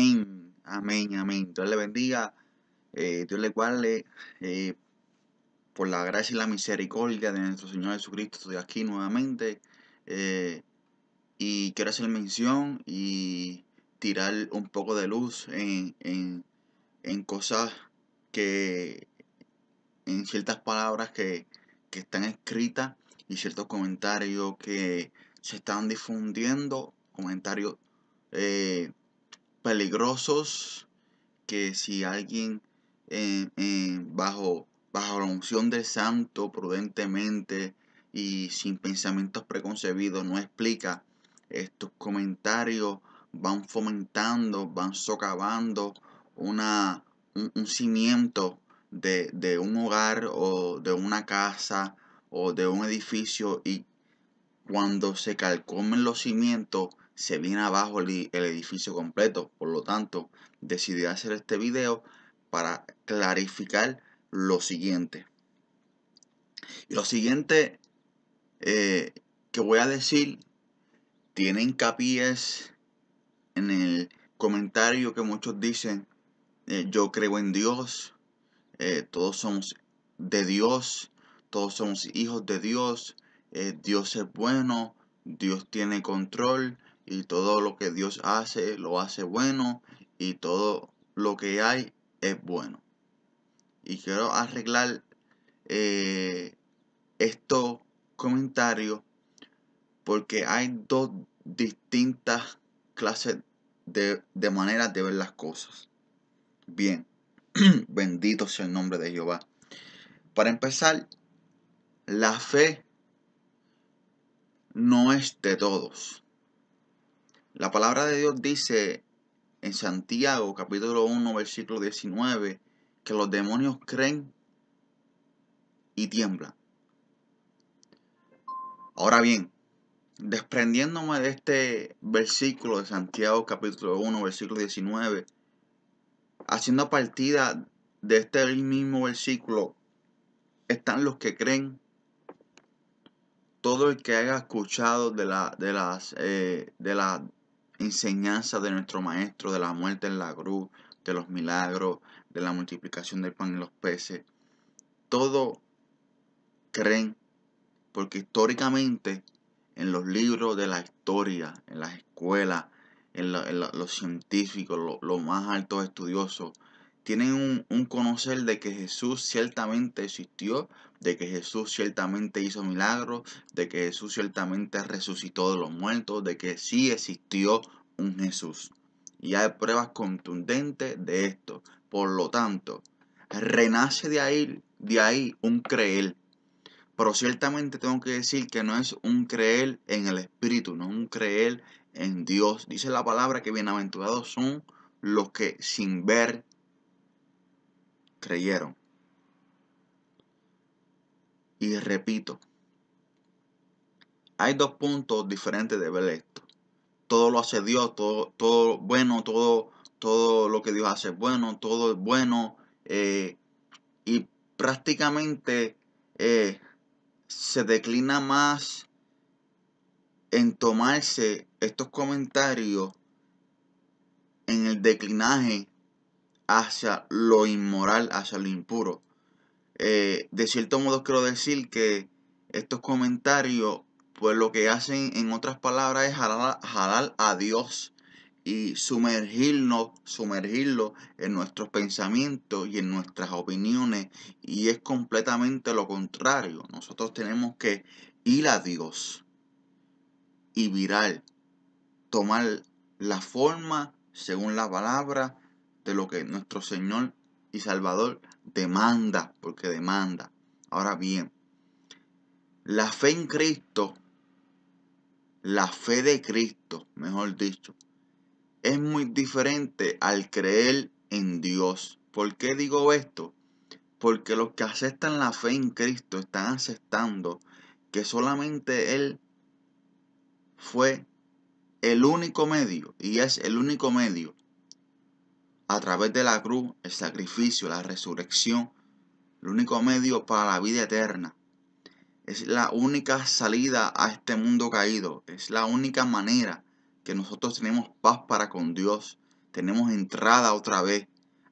Amén, amén, amén. Dios le bendiga, Dios le guarde, por la gracia y la misericordia de nuestro Señor Jesucristo. Estoy aquí nuevamente y quiero hacer mención y tirar un poco de luz en cosas que, en ciertas palabras que están escritas y ciertos comentarios que se están difundiendo, comentarios eh, peligrosos que si alguien bajo la unción del santo, prudentemente y sin pensamientos preconcebidos, no explica, estos comentarios van fomentando, van socavando un cimiento de un hogar o de una casa o de un edificio, y cuando se calcomen los cimientos, se viene abajo el edificio completo. Por lo tanto, decidí hacer este video para clarificar lo siguiente. Y lo siguiente que voy a decir tiene hincapié en el comentario que muchos dicen: yo creo en Dios, todos somos de Dios, todos somos hijos de Dios, Dios es bueno, Dios tiene control y todo lo que Dios hace lo hace bueno y todo lo que hay es bueno. Y quiero arreglar estos comentarios porque hay dos distintas clases de maneras de ver las cosas. Bien, bendito sea el nombre de Jehová. Para empezar, la fe no es de todos. La palabra de Dios dice en Santiago capítulo 1 versículo 19 que los demonios creen y tiemblan. Ahora bien, desprendiéndome de este versículo de Santiago capítulo 1 versículo 19, haciendo partida de este mismo versículo, están los que creen. Todo el que haya escuchado de la enseñanza de nuestro Maestro, de la muerte en la cruz, de los milagros, de la multiplicación del pan y los peces, todo creen, porque históricamente en los libros de la historia, en las escuelas, los científicos, los más altos estudiosos, tienen un conocer de que Jesús ciertamente existió, de que Jesús ciertamente hizo milagros, de que Jesús ciertamente resucitó de los muertos, de que sí existió un Jesús. Y hay pruebas contundentes de esto. Por lo tanto, renace de ahí un creer. Pero ciertamente tengo que decir que no es un creer en el Espíritu, no es un creer en Dios. Dice la palabra que bienaventurados son los que sin ver creyeron. Y repito, hay dos puntos diferentes de ver esto. Todo lo hace Dios, todo bueno, todo lo que Dios hace es bueno, todo es bueno. Y prácticamente se declina más en tomarse estos comentarios en el declinaje hacia lo inmoral, hacia lo impuro. De cierto modo quiero decir que estos comentarios, pues lo que hacen en otras palabras es jalar a Dios y sumergirlo en nuestros pensamientos y en nuestras opiniones, y es completamente lo contrario. Nosotros tenemos que ir a Dios y virar, tomar la forma según la palabra de lo que nuestro Señor y Salvador demanda, porque demanda. Ahora bien, la fe en Cristo, la fe de Cristo, mejor dicho, es muy diferente al creer en Dios. ¿Por qué digo esto? Porque los que aceptan la fe en Cristo están aceptando que solamente Él fue el único medio, y es el único medio, a través de la cruz, el sacrificio, la resurrección, el único medio para la vida eterna. Es la única salida a este mundo caído. Es la única manera que nosotros tenemos paz para con Dios. tenemos entrada otra vez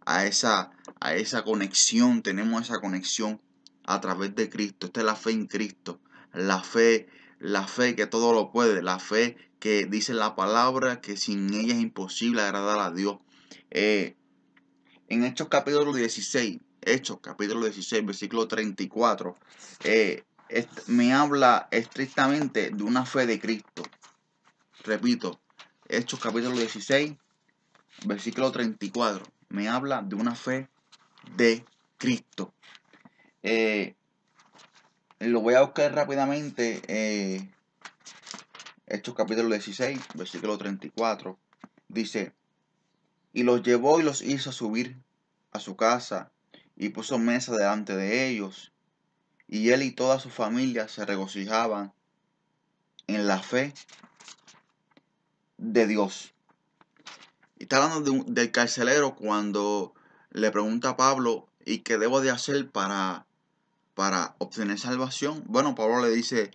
a esa conexión, tenemos esa conexión a través de Cristo. Esta es la fe en Cristo, la fe que todo lo puede, la fe que dice la palabra que sin ella es imposible agradar a Dios. En Hechos capítulo 16, versículo 34, me habla estrictamente de una fe de Cristo. Repito, Hechos capítulo 16, versículo 34, me habla de una fe de Cristo. Lo voy a buscar rápidamente. Hechos capítulo 16, versículo 34, dice: y los llevó y los hizo subir a su casa, y puso mesa delante de ellos, y él y toda su familia se regocijaban en la fe de Dios. Y está hablando del carcelero cuando le pregunta a Pablo: ¿y qué debo de hacer para obtener salvación? Bueno, Pablo le dice: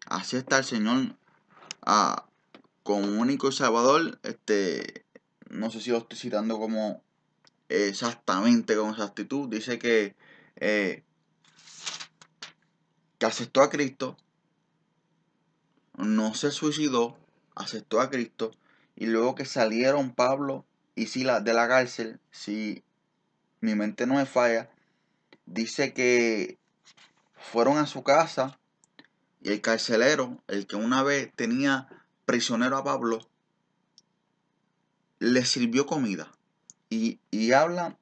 así está el Señor como único Salvador. No sé si lo estoy citando como exactamente con exactitud. Dice que aceptó a Cristo, no se suicidó, aceptó a Cristo, y luego que salieron Pablo y Silas de la cárcel, si mi mente no me falla, dice que fueron a su casa y el carcelero, el que una vez tenía prisionero a Pablo, le sirvió comida. Y habla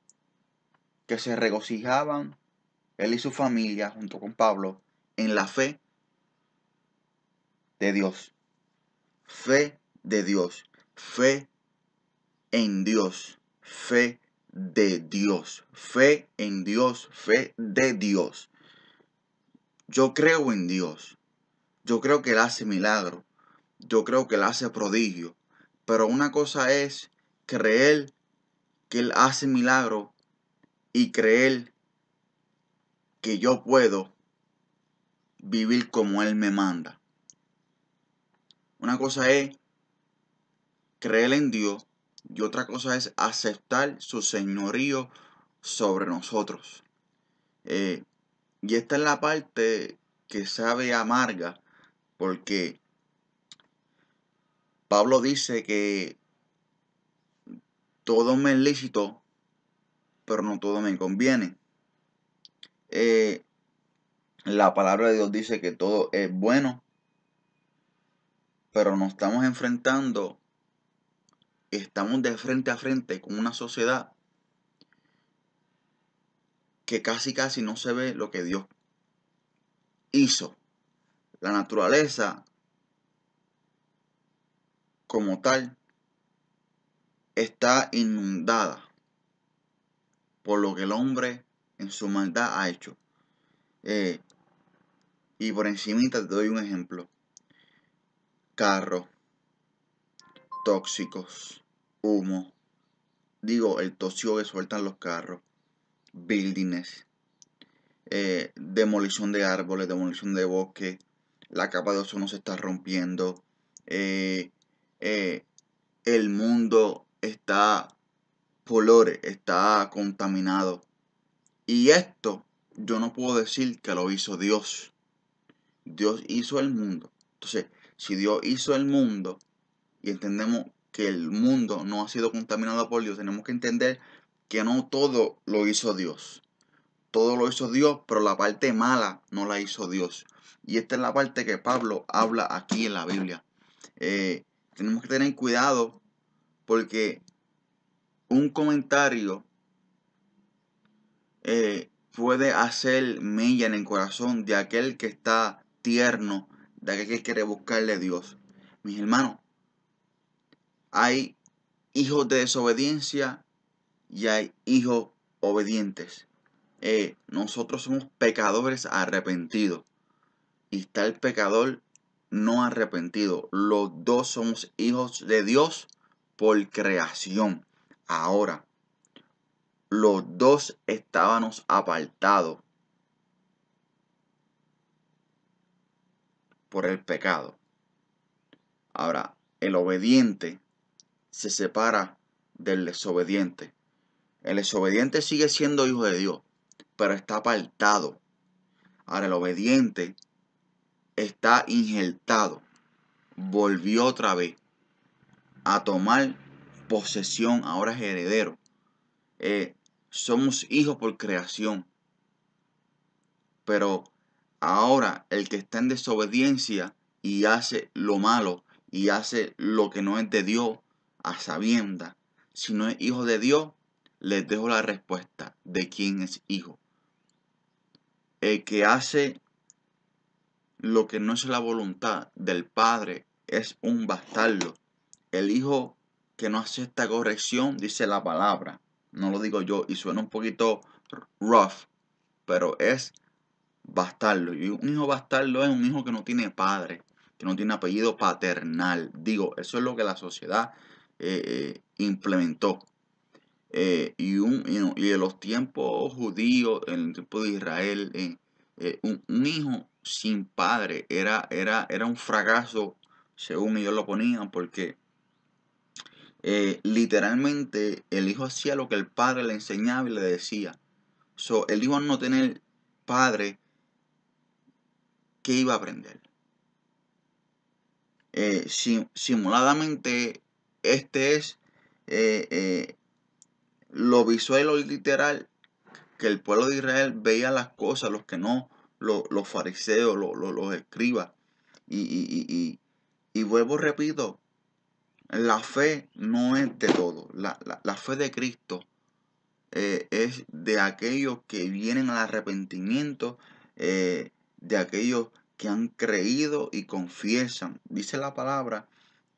que se regocijaban él y su familia junto con Pablo en la fe de Dios. Fe de Dios. Fe en Dios. Fe de Dios. Fe en Dios. Fe de Dios. Yo creo en Dios. Yo creo que Él hace milagros. Yo creo que Él hace prodigio. Pero una cosa es creer que Él hace milagros y creer que yo puedo vivir como Él me manda. Una cosa es creer en Dios y otra cosa es aceptar su señorío sobre nosotros. Y esta es la parte que sabe amarga, porque Pablo dice que todo me es lícito, pero no todo me conviene. La palabra de Dios dice que todo es bueno, pero nos estamos enfrentando, estamos de frente a frente con una sociedad que casi no se ve lo que Dios hizo. La naturaleza como tal está inundada por lo que el hombre en su maldad ha hecho. Y por encimita te doy un ejemplo. Carros tóxicos, humo, el tóxico que sueltan los carros, buildings, demolición de árboles, demolición de bosques, la capa de ozono se está rompiendo, el mundo está está contaminado. Y esto yo no puedo decir que lo hizo Dios. Dios hizo el mundo. Entonces, si Dios hizo el mundo y entendemos que el mundo no ha sido contaminado por Dios, tenemos que entender que no todo lo hizo Dios. Todo lo hizo Dios, pero la parte mala no la hizo Dios. Y esta es la parte que Pablo habla aquí en la Biblia. Tenemos que tener cuidado porque un comentario puede hacer mella en el corazón de aquel que está tierno, de aquel que quiere buscarle a Dios. Mis hermanos, hay hijos de desobediencia y hay hijos obedientes. Nosotros somos pecadores arrepentidos y está el pecador no arrepentido. Los dos somos hijos de Dios por creación. Ahora, los dos estábamos apartados por el pecado. Ahora, el obediente se separa del desobediente. El desobediente sigue siendo hijo de Dios, pero está apartado. Ahora el obediente está injertado. Volvió otra vez a tomar posesión, ahora es heredero. Somos hijos por creación, pero ahora el que está en desobediencia y hace lo malo y hace lo que no es de Dios a sabiendas, si no es hijo de Dios, les dejo la respuesta de quién es hijo. El que hace lo que no es la voluntad del Padre es un bastardo. El hijo que no acepta corrección, dice la palabra, no lo digo yo, y suena un poquito rough, pero es bastardo. Y un hijo bastardo es un hijo que no tiene padre, que no tiene apellido paternal. Digo, eso es lo que la sociedad implementó. Y en los tiempos judíos, en el tiempo de Israel, un hijo sin padre era un fracaso, según ellos lo ponían, porque literalmente el hijo hacía lo que el padre le enseñaba y le decía. So, el hijo al no tener padre, ¿qué iba a aprender? Simuladamente, este es lo visual o literal que el pueblo de Israel veía las cosas, los que no, los fariseos, los escribas. Y vuelvo, repito, la fe no es de todo. La fe de Cristo es de aquellos que vienen al arrepentimiento, de aquellos que han creído y confiesan. Dice la palabra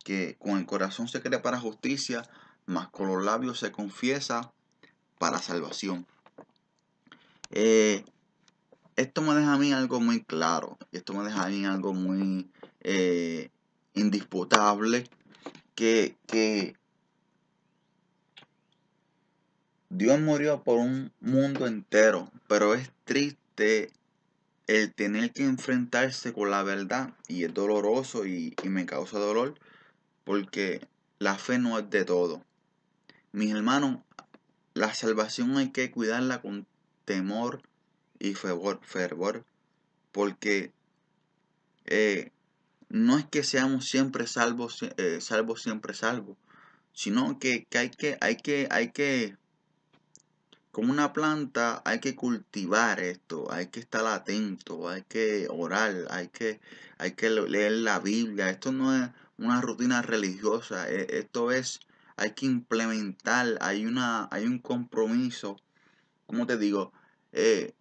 que con el corazón se cree para justicia, mas con los labios se confiesa para salvación. Esto me deja a mí algo muy claro, esto me deja a mí algo muy indisputable, que Dios murió por un mundo entero, pero es triste el tener que enfrentarse con la verdad y es doloroso y me causa dolor porque la fe no es de todo. Mis hermanos, la salvación hay que cuidarla con temor y fervor porque no es que seamos siempre salvos, siempre salvos, sino que hay que como una planta, hay que cultivar esto, hay que estar atento, hay que orar, hay que leer la Biblia. Esto no es una rutina religiosa, esto es, hay que implementar, hay un compromiso. Como te digo, eh,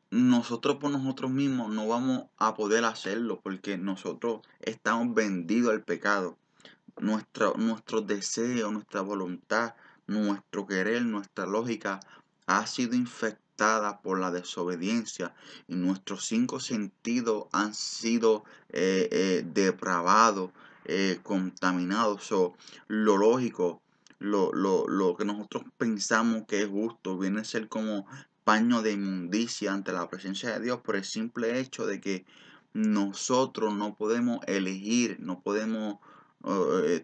nosotros por nosotros mismos no vamos a poder hacerlo porque nosotros estamos vendidos al pecado. Nuestro deseo, nuestra voluntad, nuestro querer, nuestra lógica ha sido infectada por la desobediencia y nuestros 5 sentidos han sido depravados, contaminados. So, lo lógico, lo que nosotros pensamos que es justo, viene a ser como paño de inmundicia ante la presencia de Dios por el simple hecho de que nosotros no podemos elegir, no podemos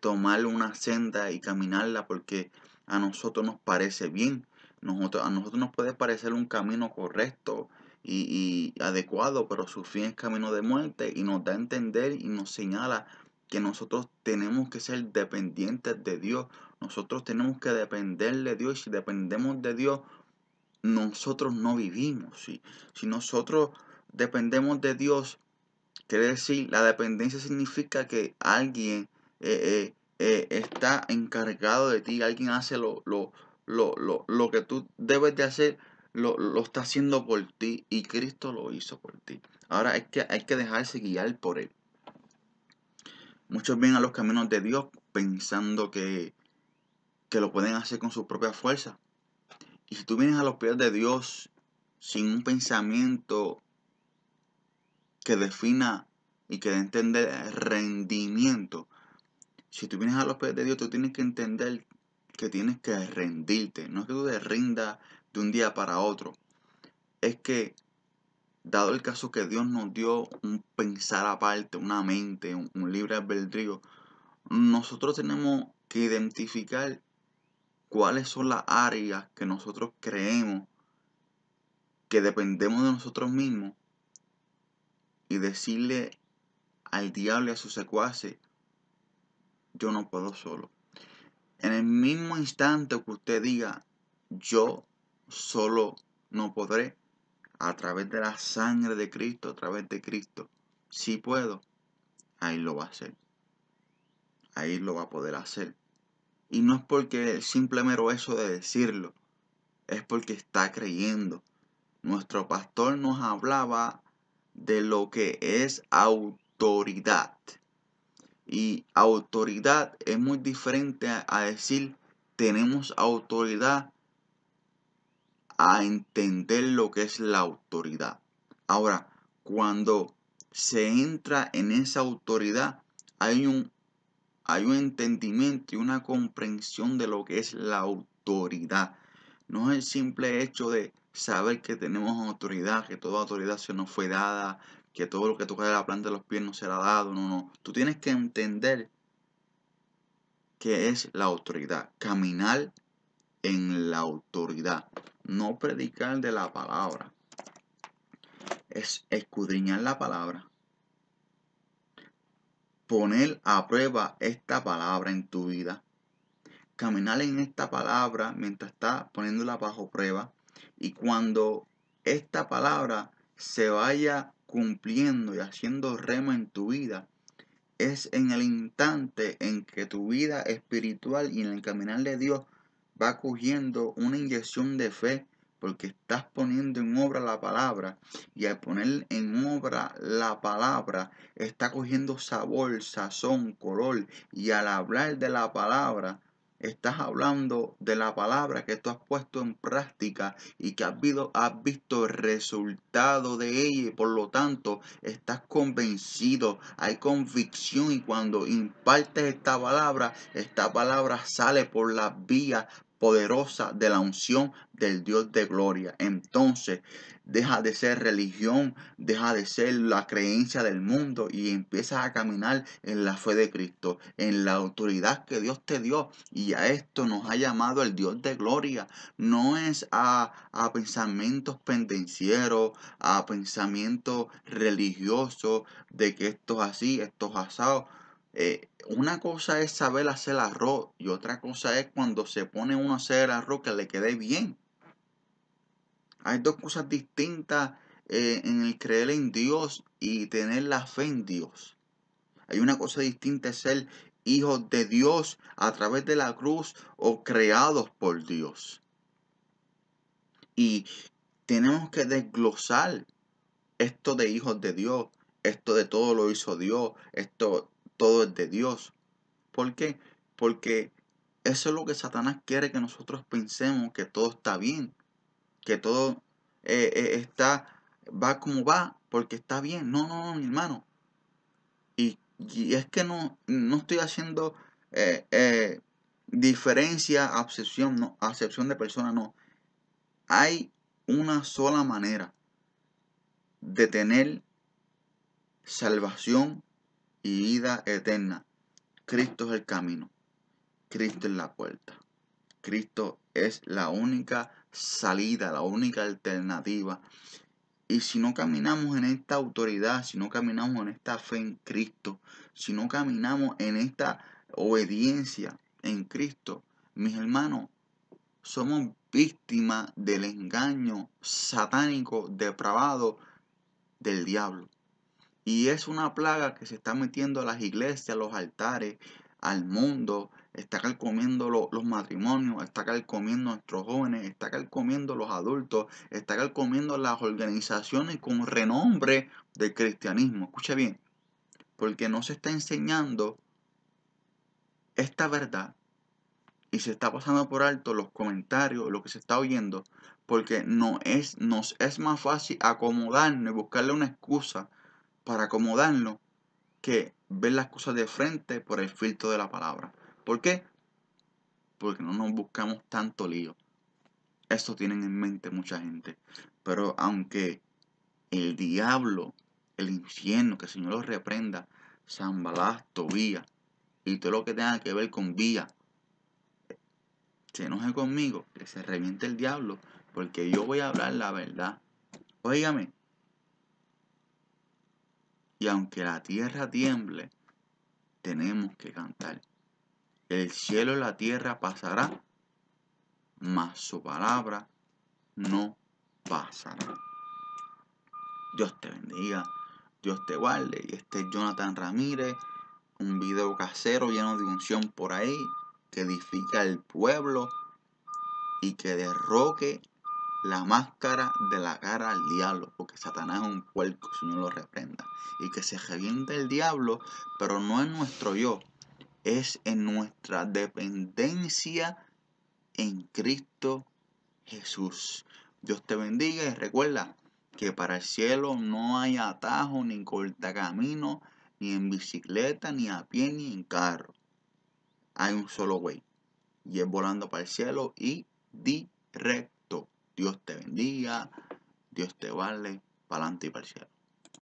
tomar una senda y caminarla porque a nosotros nos parece bien. A nosotros nos puede parecer un camino correcto y adecuado, pero su fin es camino de muerte y nos da a entender y nos señala que nosotros tenemos que ser dependientes de Dios. Nosotros tenemos que depender de Dios y si dependemos de Dios, nosotros no vivimos. Si nosotros dependemos de Dios, quiere decir, la dependencia significa que alguien está encargado de ti, alguien hace lo que tú debes de hacer, lo está haciendo por ti y Cristo lo hizo por ti. Ahora hay que dejarse guiar por Él. Muchos vienen a los caminos de Dios pensando que lo pueden hacer con su propia fuerza. Y si tú vienes a los pies de Dios sin un pensamiento que defina y que dé a entender rendimiento, si tú vienes a los pies de Dios, tú tienes que entender que tienes que rendirte. No es que tú te rindas de un día para otro. Es que, dado el caso que Dios nos dio un pensar aparte, una mente, un libre albedrío, nosotros tenemos que identificar cuáles son las áreas que nosotros creemos que dependemos de nosotros mismos y decirle al diablo y a sus secuaces, yo no puedo solo. En el mismo instante que usted diga, yo solo no podré, a través de la sangre de Cristo, a través de Cristo, sí puedo, ahí lo va a hacer. Ahí lo va a poder hacer. Y no es porque el simple mero hecho de decirlo, es porque está creyendo. Nuestro pastor nos hablaba de lo que es autoridad. Y autoridad es muy diferente a decir tenemos autoridad, a entender lo que es la autoridad. Ahora, cuando se entra en esa autoridad, hay un entendimiento y una comprensión de lo que es la autoridad. No es el simple hecho de saber que tenemos autoridad, que toda autoridad se nos fue dada, que todo lo que toca de la planta de los pies nos será dado. No, no. Tú tienes que entender qué es la autoridad. Caminar en la autoridad. No predicar de la palabra. Es escudriñar la palabra. Poner a prueba esta palabra en tu vida. Caminar en esta palabra mientras estás poniéndola bajo prueba. Y cuando esta palabra se vaya cumpliendo y haciendo rema en tu vida, es en el instante en que tu vida espiritual y en el caminar de Dios va cogiendo una inyección de fe, porque estás poniendo en obra la palabra, y al poner en obra la palabra está cogiendo sabor, sazón, color, y al hablar de la palabra estás hablando de la palabra que tú has puesto en práctica y que has visto el resultado de ella, y por lo tanto estás convencido, hay convicción, y cuando impartes esta palabra sale por las vías poderosa de la unción del Dios de gloria. Entonces deja de ser religión, deja de ser la creencia del mundo y empiezas a caminar en la fe de Cristo, en la autoridad que Dios te dio. Y a esto nos ha llamado el Dios de gloria. No es a pensamientos pendencieros, a pensamientos religiosos de que esto es así, esto es asado. Una cosa es saber hacer arroz y otra cosa es cuando se pone uno a hacer el arroz que le quede bien. Hay dos cosas distintas en el creer en Dios y tener la fe en Dios. Hay una cosa distinta es ser hijos de Dios a través de la cruz o creados por Dios. Y tenemos que desglosar esto de hijos de Dios, esto de todo lo hizo Dios, esto todo es de Dios. ¿Por qué? Porque eso es lo que Satanás quiere que nosotros pensemos, que todo está bien, que todo va como va, porque está bien. No, no, no, mi hermano. Y es que no estoy haciendo diferencia, acepción, no, acepción de persona, no. Hay una sola manera de tener salvación y vida eterna. Cristo es el camino. Cristo es la puerta. Cristo es la única salida, la única alternativa. Y si no caminamos en esta autoridad, si no caminamos en esta fe en Cristo, si no caminamos en esta obediencia en Cristo, mis hermanos, somos víctimas del engaño satánico, depravado del diablo. Y es una plaga que se está metiendo a las iglesias, a los altares, al mundo, está carcomiendo los matrimonios, está carcomiendo a nuestros jóvenes, está carcomiendo los adultos, está carcomiendo las organizaciones con renombre del cristianismo. Escuche bien, porque no se está enseñando esta verdad y se está pasando por alto los comentarios, lo que se está oyendo, porque nos es más fácil acomodarnos y buscarle una excusa para acomodarnos que ver las cosas de frente por el filtro de la palabra. ¿Por qué? Porque no nos buscamos tanto lío. Eso tienen en mente mucha gente. Pero aunque el diablo, el infierno, que el Señor los reprenda, Sanballat, Tobías y todo lo que tenga que ver con vía, se enoje conmigo, que se reviente el diablo, porque yo voy a hablar la verdad. Óigame, y aunque la tierra tiemble, tenemos que cantar. El cielo y la tierra pasará, mas su palabra no pasará. Dios te bendiga, Dios te guarde. Y este es Jonathan Ramírez, un video casero lleno de unción por ahí, que edifica el pueblo y que derroque la máscara de la cara al diablo, porque Satanás es un puerco, Señor lo reprenda. Y que se reviente el diablo, pero no en nuestro yo, es en nuestra dependencia en Cristo Jesús. Dios te bendiga y recuerda que para el cielo no hay atajo ni cortacamino, ni en bicicleta, ni a pie, ni en carro. Hay un solo güey y es volando para el cielo y directo. Dios te bendiga, Dios te guarde, para adelante y para el cielo.